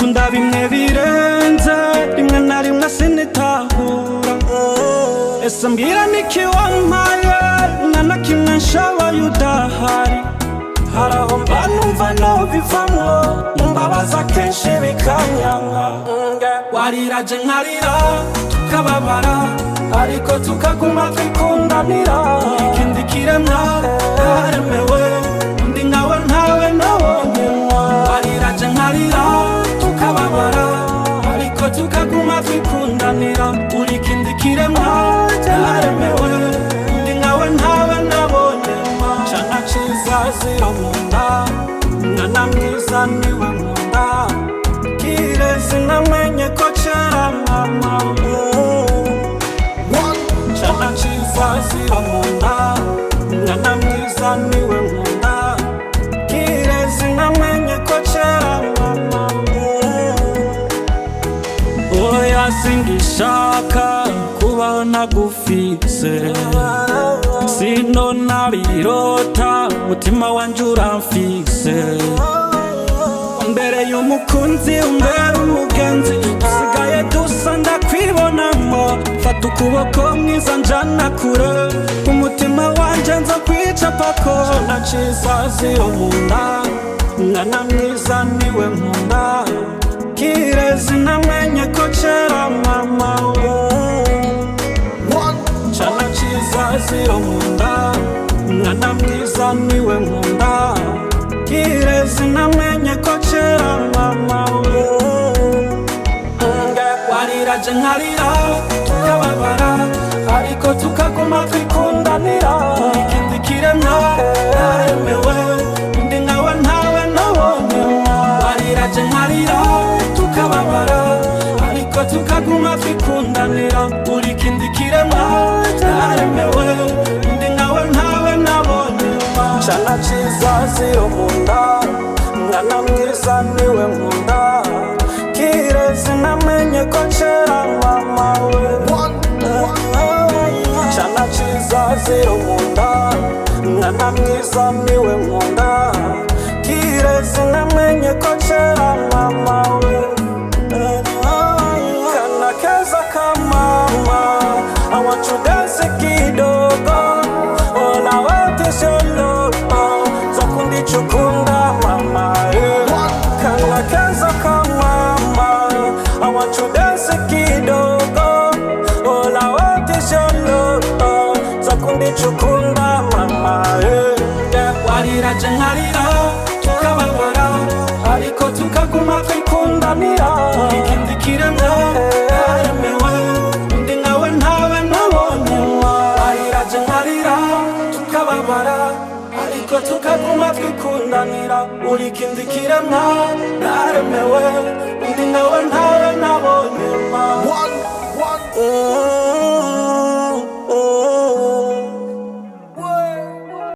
ngukunda bimwe birenze rimwe na rimwe sinitahura ese mbwira niki wampaye na kimwe nshoboye udahari haraho mba numva nobivamwo mbabaza kenshi bikanyanka wariraje nkarira tukababara ariko tukaguma twikundanira ikindi kiremwa yaremewe ndi nkawe ntawe nabonye wariraje nkarira tukababara ariko tukaguma twikundanira uri ikindi kiremwa yaremewe ndi nkawe ntawe nabonye cana ciza ziro munda mwana mwiza niwe nkunda kirezi namenye ko kera mama cana ciza ziro munda mwana mwiza niwe nkunda kirezi namenye ko kera mama oya singishaka kubaho nagufise sino nabirota mutima wanje uramfise mbere y'umukunzi umbere umugenzi dusigaye dusa ndakwibonamo fata ukuboko mwiza njana kure umutima wanje nza kwicapako cana ciza ziro munda mwana mwiza niwe nkunda kirezi namenye ko kera mama cana ciza ziro munda mwana mwiza niwe nkunda kirezi namenye ko kera mama wariraje nkarira tukababara ariko tukaguma twikundanira ikindi kiremwa yaremewe ndi nkawe ntawe nabonye wariraje nkarira tukababara ariko tukaguma twikundanira uri ikindi kiremwa yaremewe ndi nkawe ntawe nabonye cana ciza ziro munda mwana mwiza niwe nkunda kirezi namenye ko kera mama we cana ciza ziro munda mwana mwiza niwe nkunda kirezi namenye ko kera mama we kana keza ka mama I want you dance kidogo all I want is your love zakundi chukunda mama kana keza ka mama I want you dance kidogo all I want is your love zakundi chukunda mama wariraje nkarira tukababara ariko tukaguma twikundanira ikindi kiremwa yaremewe ndi nkawe ntawe nabonye wariraje nkarira tukababara ariko tukaguma twikundanira uri ikindi kiremwa